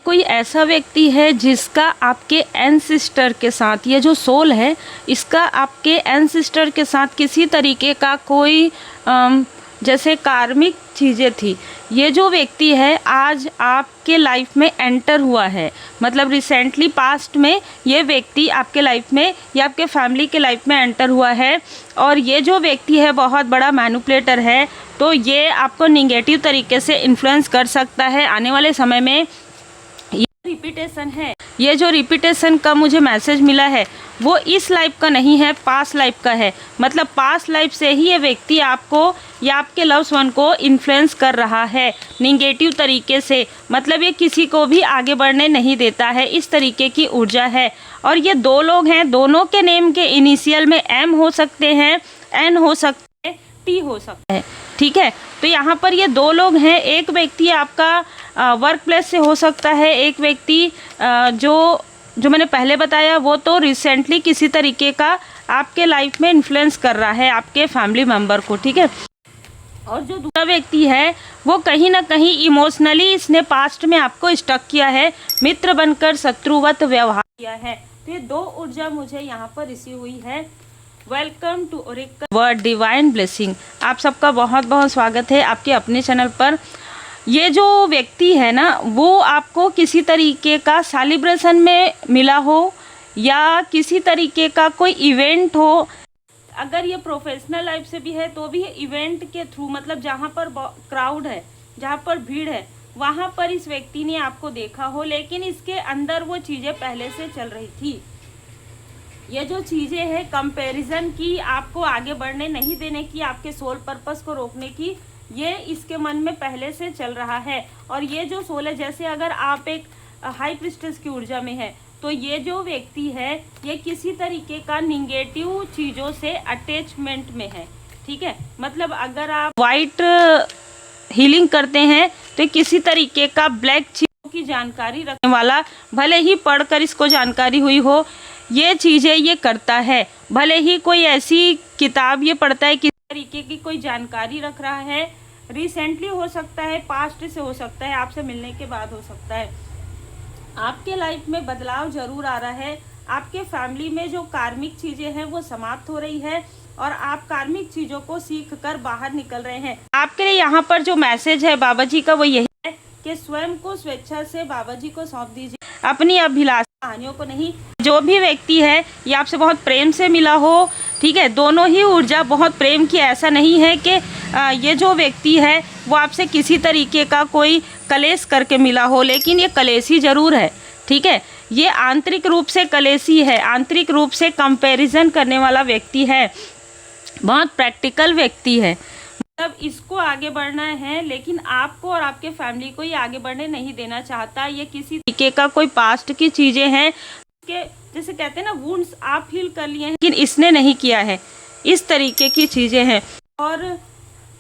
कोई ऐसा व्यक्ति है जिसका आपके एंसेस्टर के साथ, ये जो सोल है इसका आपके एंसेस्टर के साथ किसी तरीके का कोई जैसे कार्मिक चीज़ें थी, ये जो व्यक्ति है आज आपके लाइफ में एंटर हुआ है, मतलब रिसेंटली पास्ट में ये व्यक्ति आपके लाइफ में या आपके फैमिली के लाइफ में एंटर हुआ है। और ये जो व्यक्ति है बहुत बड़ा मैनिपुलेटर है, तो ये आपको निगेटिव तरीके से इन्फ्लुएंस कर सकता है आने वाले समय में। ये रिपीटेशन है, ये जो रिपीटेशन का मुझे मैसेज मिला है वो इस लाइफ का नहीं है, पास्ट लाइफ का है। मतलब पास्ट लाइफ से ही ये व्यक्ति आपको या आपके लव्स वन को इन्फ्लुएंस कर रहा है निगेटिव तरीके से। मतलब ये किसी को भी आगे बढ़ने नहीं देता है, इस तरीके की ऊर्जा है। और ये दो लोग हैं, दोनों के नेम के इनिशियल में एम हो सकते हैं, एन हो सकते हैं, टी हो सकता है। ठीक है, तो यहाँ पर ये दो लोग हैं। एक व्यक्ति आपका वर्क प्लेस से हो सकता है, एक व्यक्ति जो मैंने पहले बताया वो तो रिसेंटली किसी तरीके का आपके लाइफ में इन्फ्लुएंस कर रहा है आपके फैमिली मेम्बर को। ठीक है, और जो दूसरा व्यक्ति है वो कहीं ना कहीं इमोशनली इसने पास्ट में आपको स्टक किया है, मित्र बनकर शत्रुवत व्यवहार किया है। तो ये दो ऊर्जा मुझे यहाँ पर रिसीव हुई है। Welcome to Oracle word divine blessing. आप सबका बहुत बहुत स्वागत है आपके अपने चैनल पर। ये जो व्यक्ति है ना वो आपको किसी तरीके का सेलिब्रेशन में मिला हो या किसी तरीके का कोई इवेंट हो। अगर ये प्रोफेशनल लाइफ से भी है तो भी इवेंट के थ्रू, मतलब जहाँ पर क्राउड है, जहाँ पर भीड़ है, वहाँ पर इस व्यक्ति ने आपको देखा हो, लेकिन इसके अंदर वो चीज़ें पहले से चल रही थी। ये जो चीज़ें हैं कंपैरिजन की, आपको आगे बढ़ने नहीं देने की, आपके सोल पर्पस को रोकने की, ये इसके मन में पहले से चल रहा है। और ये जो सोल है, जैसे अगर आप एक हाई प्रिस्टेस की ऊर्जा में है तो ये जो व्यक्ति है ये किसी तरीके का निगेटिव चीज़ों से अटैचमेंट में है। ठीक है, मतलब अगर आप वाइट हीलिंग करते हैं तो किसी तरीके का ब्लैक चीज़ों की जानकारी रखने वाला, भले ही पढ़कर इसको जानकारी हुई हो, ये चीज़ें ये करता है। भले ही कोई ऐसी किताब ये पढ़ता है, किसी तरीके की कोई जानकारी रख रहा है, रिसेंटली हो सकता है, पास्ट से हो सकता है, आपसे मिलने के बाद हो सकता है। आपके लाइफ में बदलाव जरूर आ रहा है। आपके फैमिली में जो कार्मिक चीज़ें हैं वो समाप्त हो रही है और आप कार्मिक चीज़ों को सीख कर बाहर निकल रहे हैं। आपके लिए यहाँ पर जो मैसेज है बाबा जी का वो यही है कि स्वयं को स्वेच्छा से बाबा जी को सौंप दीजिए, अपनी अभिलाषा कहानियों को नहीं। जो भी व्यक्ति है ये आपसे बहुत प्रेम से मिला हो, ठीक है, दोनों ही ऊर्जा बहुत प्रेम की। ऐसा नहीं है कि ये जो व्यक्ति है वो आपसे किसी तरीके का कोई कलेश करके मिला हो, लेकिन ये कलेशी जरूर है। ठीक है, ये आंतरिक रूप से कलेशी है, आंतरिक रूप से कंपैरिजन करने वाला व्यक्ति है, बहुत प्रैक्टिकल व्यक्ति है। मतलब इसको आगे बढ़ना है, लेकिन आपको और आपके फैमिली को ये आगे बढ़ने नहीं देना चाहता। ये किसी तरीके का कोई पास्ट की चीज़ें हैं कि जैसे कहते हैं ना वुंड्स आप हील कर लिए हैं, लेकिन इसने नहीं किया है, इस तरीके की चीज़ें हैं। और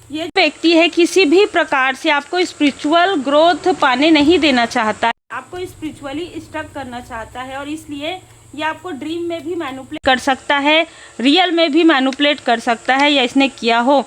ये व्यक्ति है किसी भी प्रकार से आपको स्पिरिचुअल ग्रोथ पाने नहीं देना चाहता, आपको स्पिरिचुअली स्टक करना चाहता है। और इसलिए ये आपको ड्रीम में भी मैनिपुलेट कर सकता है, रियल में भी मैनिपुलेट कर सकता है, या इसने किया हो।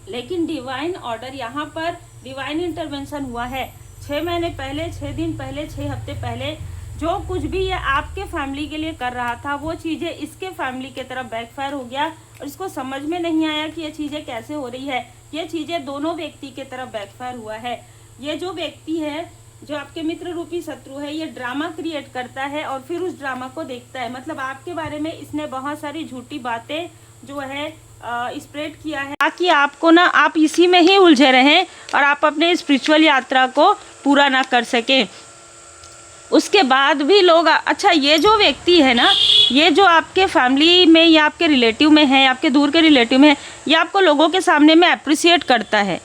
लेकिन डिवाइन ऑर्डर यहाँ पर डिवाइन इंटरवेंशन हुआ है 6 महीने पहले, 6 दिन पहले, 6 हफ्ते पहले। जो कुछ भी ये आपके फैमिली के लिए कर रहा था वो चीज़ें इसके फैमिली की तरफ बैकफायर हो गया और इसको समझ में नहीं आया कि ये चीज़ें कैसे हो रही है। ये चीज़ें दोनों व्यक्ति की तरफ बैकफायर हुआ है। ये जो व्यक्ति है जो आपके मित्र रूपी शत्रु है, ये ड्रामा क्रिएट करता है और फिर उस ड्रामा को देखता है। मतलब आपके बारे में इसने बहुत सारी झूठी बातें जो है स्प्रेड किया है ताकि आपको ना, आप इसी में ही उलझे रहें और आप अपने स्पिरिचुअल यात्रा को पूरा ना कर सकें। उसके बाद भी लोग, अच्छा ये जो व्यक्ति है ना, ये जो आपके फैमिली में या आपके रिलेटिव में है, आपके दूर के रिलेटिव में है, ये आपको लोगों के सामने में अप्रिशिएट करता है।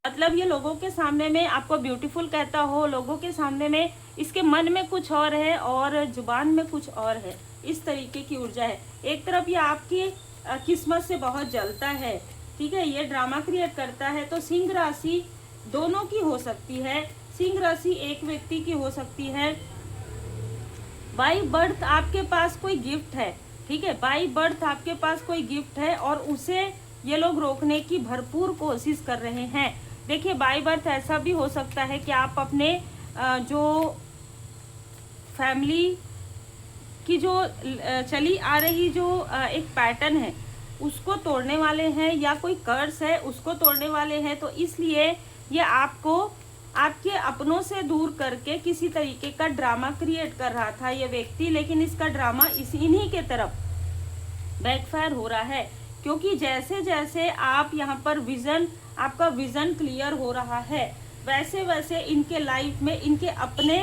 मतलब ये लोगों के सामने में आपको ब्यूटीफुल कहता हो, लोगों के सामने में इसके मन में कुछ और है और जुबान में कुछ और है, इस तरीके की ऊर्जा है। एक तरफ ये आपकी किस्मत से बहुत जलता है, ठीक है, ये ड्रामा क्रिएट करता है। तो सिंह राशि दोनों की हो सकती है, सिंह राशि एक व्यक्ति की हो सकती है। बाई बर्थ आपके पास कोई गिफ्ट है, ठीक है, बाई बर्थ आपके पास कोई गिफ्ट है और उसे ये लोग रोकने की भरपूर कोशिश कर रहे हैं। देखिए बाई बर्थ ऐसा भी हो सकता है कि आप अपने जो फैमिली की जो चली आ रही जो एक पैटर्न है उसको तोड़ने वाले हैं, या कोई कर्स है उसको तोड़ने वाले हैं। तो इसलिए ये आपको आपके अपनों से दूर करके किसी तरीके का ड्रामा क्रिएट कर रहा था ये व्यक्ति, लेकिन इसका ड्रामा इन्हीं के तरफ बैकफायर हो रहा है। क्योंकि जैसे जैसे आप यहाँ पर आपका विजन क्लियर हो रहा है, वैसे वैसे इनके लाइफ में इनके अपने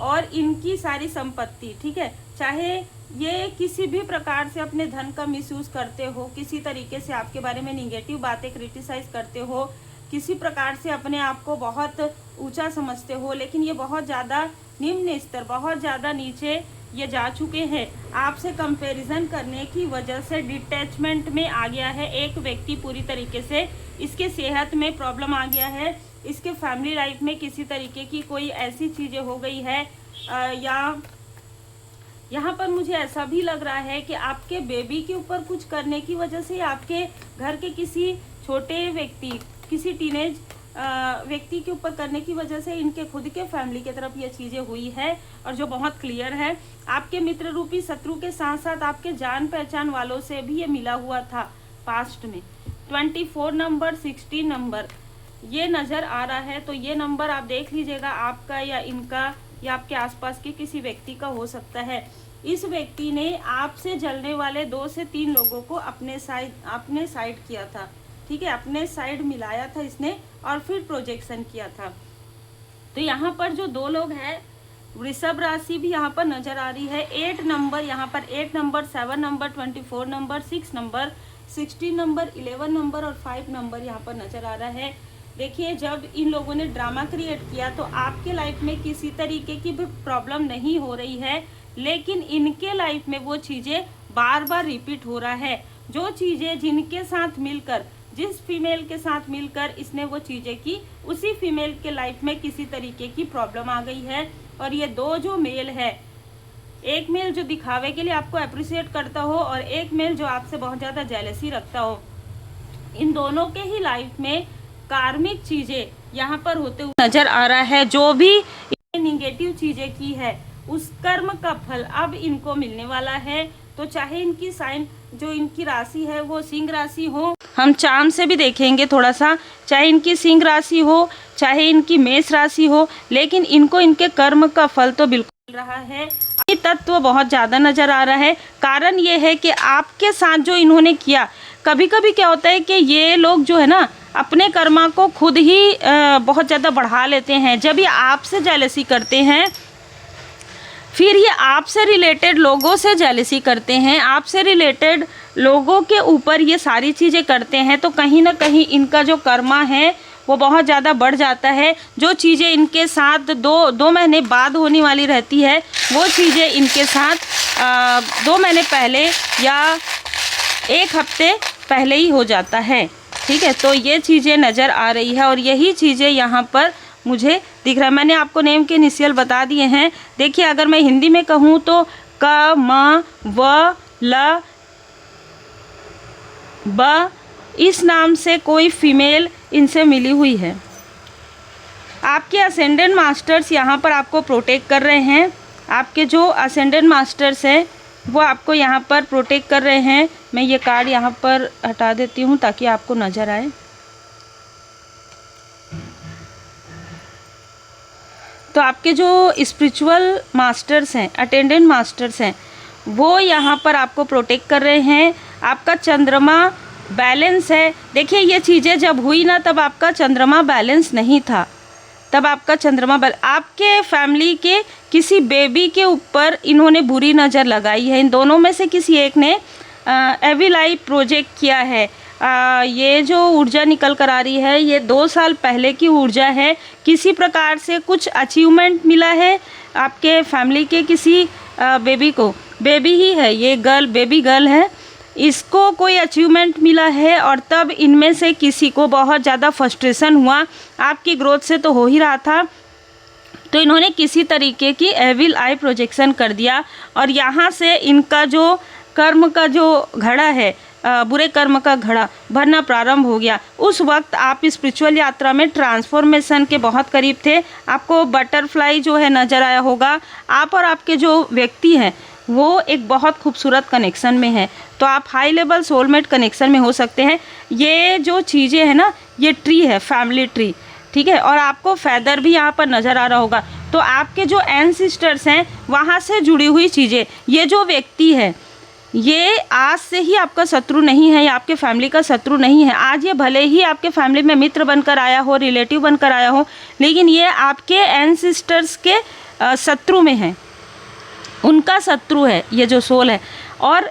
और इनकी सारी संपत्ति, ठीक है, चाहे ये किसी भी प्रकार से अपने धन का मिसयूज करते हो, किसी तरीके से आपके बारे में निगेटिव बातें क्रिटिसाइज करते हो, किसी प्रकार से अपने आप को बहुत ऊंचा समझते हो, लेकिन ये बहुत ज़्यादा निम्न स्तर, बहुत ज़्यादा नीचे ये जा चुके हैं। आपसे कंपैरिजन करने की वजह से डिटैचमेंट में आ गया है एक व्यक्ति पूरी तरीके से। इसके सेहत में प्रॉब्लम आ गया है, इसके फैमिली लाइफ में किसी तरीके की कोई ऐसी चीज़ें हो गई है, या यहाँ पर मुझे ऐसा भी लग रहा है कि आपके बेबी के ऊपर कुछ करने की वजह से, आपके घर के किसी छोटे व्यक्ति, किसी टीनेज व्यक्ति के ऊपर करने की वजह से इनके खुद के फैमिली की तरफ ये चीज़ें हुई है। और जो बहुत क्लियर है, आपके मित्र रूपी शत्रु के साथ साथ आपके जान पहचान वालों से भी ये मिला हुआ था पास्ट में। 24 नंबर, 16 नंबर ये नज़र आ रहा है। तो ये नंबर आप देख लीजिएगा, आपका या इनका या आपके आसपास के किसी व्यक्ति का हो सकता है। इस व्यक्ति ने आपसे जलने वाले 2 से 3 लोगों को अपने साइड किया था, ठीक है, अपने साइड मिलाया था इसने और फिर प्रोजेक्शन किया था। तो यहाँ पर जो 2 लोग हैं, वृषभ राशि भी यहाँ पर नजर आ रही है। 8 नंबर यहाँ पर, 8 number, 7 number, 24 number, 6 number, 16 number, 11 number और 5 नंबर यहाँ पर नजर आ रहा है। देखिए, जब इन लोगों ने ड्रामा क्रिएट किया तो आपके लाइफ में किसी तरीके की भी प्रॉब्लम नहीं हो रही है, लेकिन इनके लाइफ में वो चीज़ें बार बार रिपीट हो रहा है। जो चीज़ें जिनके साथ मिलकर, जिस फीमेल के साथ मिलकर इसने वो चीज़ें की, उसी फीमेल के लाइफ में किसी तरीके की प्रॉब्लम आ गई है। और ये 2 जो मेल है, एक मेल जो दिखावे के लिए आपको अप्रिशिएट करता हो और एक मेल जो आपसे बहुत ज़्यादा जेलसी रखता हो, इन दोनों के ही लाइफ में कार्मिक चीज़ें यहाँ पर होते हुए नजर आ रहा है। जो भी निगेटिव चीज़ें की है उस कर्म का फल अब इनको मिलने वाला है। तो चाहे इनकी साइन, जो इनकी राशि है वो सिंह राशि हो, हम चांद से भी देखेंगे थोड़ा सा, चाहे इनकी सिंह राशि हो, चाहे इनकी मेष राशि हो, लेकिन इनको इनके कर्म का फल तो बिल्कुल रहा है। ये तत्व बहुत ज़्यादा नज़र आ रहा है। कारण ये है कि आपके साथ जो इन्होंने किया, कभी कभी क्या होता है कि ये लोग जो है ना अपने कर्मा को खुद ही बहुत ज़्यादा बढ़ा लेते हैं। जब ये आपसे जेलसी करते हैं, फिर ये आपसे रिलेटेड लोगों से जेलसी करते हैं, आपसे रिलेटेड लोगों के ऊपर ये सारी चीज़ें करते हैं, तो कहीं ना कहीं इनका जो कर्मा है वो बहुत ज़्यादा बढ़ जाता है। जो चीज़ें इनके साथ दो महीने बाद होने वाली रहती है, वो चीज़ें इनके साथ 2 महीने पहले या 1 हफ्ते पहले ही हो जाता है, ठीक है। तो ये चीज़ें नज़र आ रही है और यही चीज़ें यहाँ पर मुझे दिख रहा है। मैंने आपको नेम के इनिशियल बता दिए हैं। देखिए, अगर मैं हिंदी में कहूँ तो क, म, व, ल, ब, इस नाम से कोई फीमेल इनसे मिली हुई है। आपके असेंडेंट मास्टर्स यहाँ पर आपको प्रोटेक्ट कर रहे हैं। आपके जो असेंडेंट मास्टर्स हैं वो आपको यहाँ पर प्रोटेक्ट कर रहे हैं। मैं ये कार्ड यहाँ पर हटा देती हूँ ताकि आपको नज़र आए। तो आपके जो स्पिरिचुअल मास्टर्स हैं, अटेंडेंट मास्टर्स हैं, वो यहाँ पर आपको प्रोटेक्ट कर रहे हैं। आपका चंद्रमा बैलेंस है। देखिए, ये चीज़ें जब हुई ना, तब आपका चंद्रमा बैलेंस नहीं था, तब आपका चंद्रमा आपके फैमिली के किसी बेबी के ऊपर इन्होंने बुरी नज़र लगाई है। इन दोनों में से किसी एक ने एविल आई प्रोजेक्ट किया है। ये जो ऊर्जा निकल कर आ रही है, ये 2 साल पहले की ऊर्जा है। किसी प्रकार से कुछ अचीवमेंट मिला है आपके फैमिली के किसी बेबी को, बेबी ही है ये, बेबी गर्ल है, इसको कोई अचीवमेंट मिला है और तब इनमें से किसी को बहुत ज़्यादा फ्रस्ट्रेशन हुआ। आपकी ग्रोथ से तो हो ही रहा था, तो इन्होंने किसी तरीके की एविल आई प्रोजेक्शन कर दिया और यहाँ से इनका जो कर्म का जो घड़ा है, बुरे कर्म का घड़ा भरना प्रारंभ हो गया। उस वक्त आप स्पिरिचुअल यात्रा में ट्रांसफॉर्मेशन के बहुत करीब थे। आपको बटरफ्लाई जो है नज़र आया होगा। आप और आपके जो व्यक्ति हैं वो एक बहुत खूबसूरत कनेक्शन में है, तो आप हाई लेवल सोलमेट कनेक्शन में हो सकते हैं। ये जो चीज़ें हैं ना, ये ट्री है, फैमिली ट्री, ठीक है। और आपको फैदर भी यहाँ पर नज़र आ रहा होगा। तो आपके जो एंसेस्टर्स हैं वहाँ से जुड़ी हुई चीज़ें, ये जो व्यक्ति है ये आज से ही आपका शत्रु नहीं है, या आपके फैमिली का शत्रु नहीं है। आज ये भले ही आपके फैमिली में मित्र बनकर आया हो, रिलेटिव बनकर आया हो, लेकिन ये आपके एंसेस्टर्स के शत्रु में है, उनका शत्रु है ये जो सोल है। और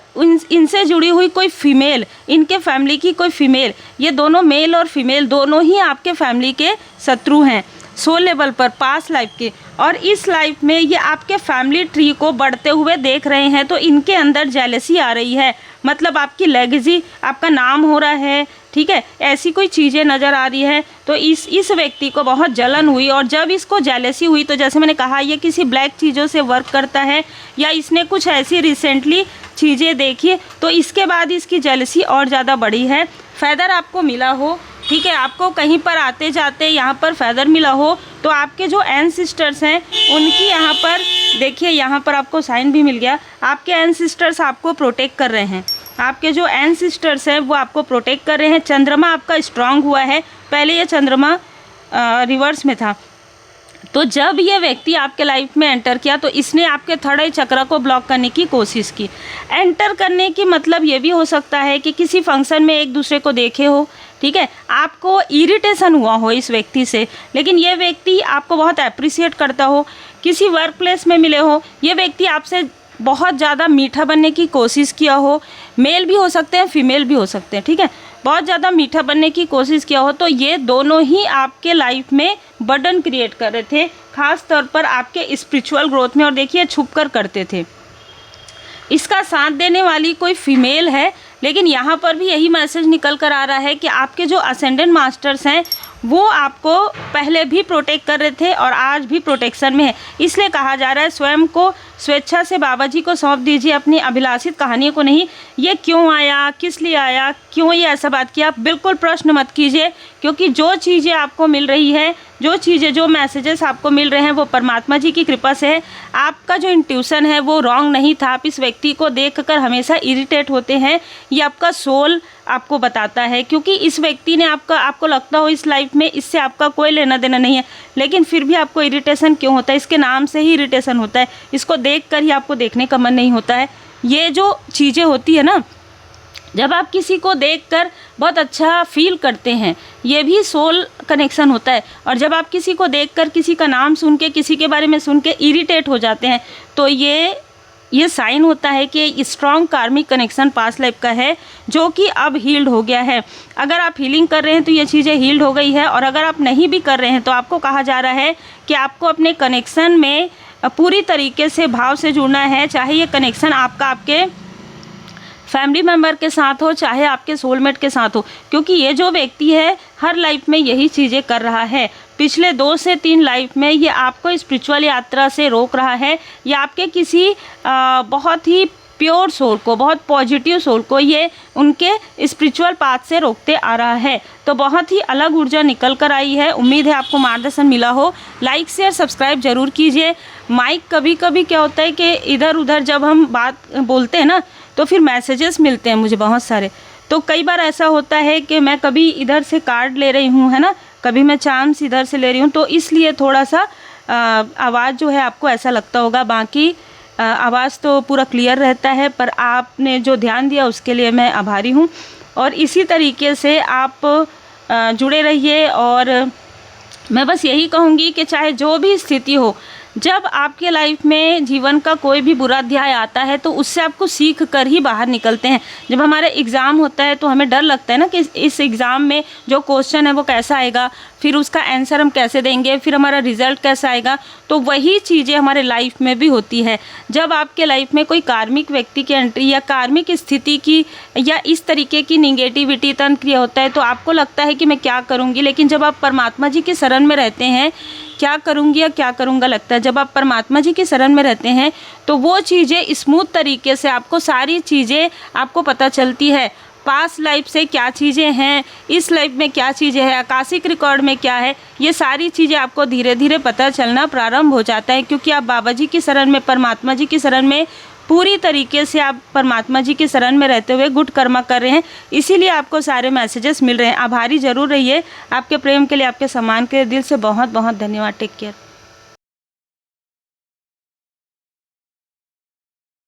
इनसे जुड़ी हुई कोई फीमेल, इनके फैमिली की कोई फीमेल, ये दोनों मेल और फीमेल दोनों ही आपके फैमिली के शत्रु हैं सोल लेवल पर, पास लाइफ के। और इस लाइफ में ये आपके फैमिली ट्री को बढ़ते हुए देख रहे हैं, तो इनके अंदर जेलसी आ रही है, मतलब आपकी लेगेसी, आपका नाम हो रहा है, ठीक है, ऐसी कोई चीज़ें नज़र आ रही है। तो इस व्यक्ति को बहुत जलन हुई, और जब इसको जेलसी हुई तो जैसे मैंने कहा ये किसी ब्लैक चीज़ों से वर्क करता है, या इसने कुछ ऐसी रिसेंटली चीज़ें देखी, तो इसके बाद इसकी जेलसी और ज़्यादा बढ़ी है। फैदर आपको मिला हो, ठीक है, आपको कहीं पर आते जाते यहाँ पर फैदर मिला हो, तो आपके जो एंसेस्टर्स हैं उनकी यहाँ पर देखिए, यहाँ पर आपको साइन भी मिल गया। आपके एंसेस्टर्स आपको प्रोटेक्ट कर रहे हैं, आपके जो एंसेस्टर्स हैं वो आपको प्रोटेक्ट कर रहे हैं। चंद्रमा आपका स्ट्रांग हुआ है, पहले ये चंद्रमा रिवर्स में था। तो जब ये व्यक्ति आपके लाइफ में एंटर किया तो इसने आपके थर्ड आई चक्र को ब्लॉक करने की कोशिश की। एंटर करने की मतलब ये भी हो सकता है कि किसी फंक्शन में एक दूसरे को देखे हो, ठीक है, आपको इरिटेशन हुआ हो इस व्यक्ति से, लेकिन ये व्यक्ति आपको बहुत अप्रिशिएट करता हो। किसी वर्क प्लेस में मिले हो, ये व्यक्ति आपसे बहुत ज़्यादा मीठा बनने की कोशिश किया हो, मेल भी हो सकते हैं, फीमेल भी हो सकते हैं, ठीक है, बहुत ज़्यादा मीठा बनने की कोशिश किया हो, तो ये दोनों ही आपके लाइफ में बर्डन क्रिएट कर रहे थे, ख़ास तौर पर आपके स्पिरिचुअल ग्रोथ में। और देखिए छुप कर करते थे। इसका साथ देने वाली कोई फीमेल है, लेकिन यहाँ पर भी यही मैसेज निकल कर आ रहा है कि आपके जो असेंडेंट मास्टर्स हैं वो आपको पहले भी प्रोटेक्ट कर रहे थे और आज भी प्रोटेक्शन में है। इसलिए कहा जा रहा है स्वयं को स्वेच्छा से बाबा जी को सौंप दीजिए, अपनी अभिलाषित कहानियों को नहीं। ये क्यों आया, किस लिए आया, क्यों ये ऐसा बात किया, आप बिल्कुल प्रश्न मत कीजिए, क्योंकि जो चीज़ें आपको मिल रही है, जो चीज़ें, जो मैसेजेस आपको मिल रहे हैं वो परमात्मा जी की कृपा से है। आपका जो इंट्यूशन है वो रॉन्ग नहीं था। आप इस व्यक्ति को देखकर हमेशा इरिटेट होते हैं, ये आपका सोल आपको बताता है, क्योंकि इस व्यक्ति ने आपको लगता हो इस लाइफ में इससे आपका कोई लेना देना नहीं है, लेकिन फिर भी आपको इरिटेशन क्यों होता है? इसके नाम से ही इरिटेशन होता है, इसको देखकर ही आपको देखने का मन नहीं होता है। ये जो चीज़ें होती है ना, जब आप किसी को देखकर बहुत अच्छा फील करते हैं, ये भी सोल कनेक्शन होता है। और जब आप किसी को देखकर, किसी का नाम सुन के, किसी के बारे में सुन के इरिटेट हो जाते हैं, तो ये साइन होता है कि strong karmic connection past life का है, जो कि अब हील्ड हो गया है। अगर आप हीलिंग कर रहे हैं तो ये चीज़ें हील्ड हो गई है, और अगर आप नहीं भी कर रहे हैं तो आपको कहा जा रहा है कि आपको अपने कनेक्शन में पूरी तरीके से भाव से जुड़ना है, चाहे ये कनेक्शन आपका आपके फैमिली मेम्बर के साथ हो, चाहे आपके सोलमेट के साथ हो, क्योंकि ये जो व्यक्ति है हर लाइफ में यही चीज़ें कर रहा है। पिछले 2 से 3 लाइफ में ये आपको स्पिरिचुअल यात्रा से रोक रहा है, या आपके किसी बहुत ही प्योर सोल को, बहुत पॉजिटिव सोल को ये उनके स्पिरिचुअल पाथ से रोकते आ रहा है। तो बहुत ही अलग ऊर्जा निकल कर आई है। उम्मीद है आपको मार्गदर्शन मिला हो। लाइक शेयर सब्सक्राइब जरूर कीजिए। माइक कभी कभी क्या होता है कि इधर उधर जब हम बात बोलते हैं ना, तो फिर मैसेजेस मिलते हैं मुझे बहुत सारे, तो कई बार ऐसा होता है कि मैं कभी इधर से कार्ड ले रही हूँ, है ना, कभी मैं चांस इधर से ले रही हूँ, तो इसलिए थोड़ा सा आवाज़ जो है आपको ऐसा लगता होगा। बाकी आवाज़ तो पूरा क्लियर रहता है, पर आपने जो ध्यान दिया उसके लिए मैं आभारी हूँ। और इसी तरीके से आप जुड़े रहिए। और मैं बस यही कहूँगी कि चाहे जो भी स्थिति हो, जब आपके लाइफ में जीवन का कोई भी बुरा अध्याय आता है तो उससे आपको सीख कर ही बाहर निकलते हैं। जब हमारा एग्ज़ाम होता है तो हमें डर लगता है ना कि इस एग्ज़ाम में जो क्वेश्चन है वो कैसा आएगा, फिर उसका आंसर हम कैसे देंगे, फिर हमारा रिज़ल्ट कैसा आएगा। तो वही चीज़ें हमारे लाइफ में भी होती है। जब आपके लाइफ में कोई कार्मिक व्यक्ति की एंट्री या कार्मिक स्थिति की या इस तरीके की निगेटिविटी तंत्र क्रिया होता है, तो आपको लगता है कि मैं क्या करूँगी, लेकिन जब आप परमात्मा जी की शरण में रहते हैं, क्या करूँगी या क्या करूँगा लगता है, जब आप परमात्मा जी की शरण में रहते हैं तो वो चीज़ें स्मूथ तरीके से आपको सारी चीज़ें आपको पता चलती है। पास्ट लाइफ से क्या चीज़ें हैं, इस लाइफ में क्या चीज़ें हैं, आकाशिक रिकॉर्ड में क्या है, ये सारी चीज़ें आपको धीरे धीरे पता चलना प्रारंभ हो जाता है, क्योंकि आप बाबा जी की शरण में, परमात्मा जी की शरण में पूरी तरीके से आप परमात्मा जी की शरण में रहते हुए गुड कर्मा कर रहे हैं, इसीलिए आपको सारे मैसेजेस मिल रहे हैं। आभारी ज़रूर रहिए। आपके प्रेम के लिए, आपके सम्मान के दिल से बहुत बहुत धन्यवाद। Take care.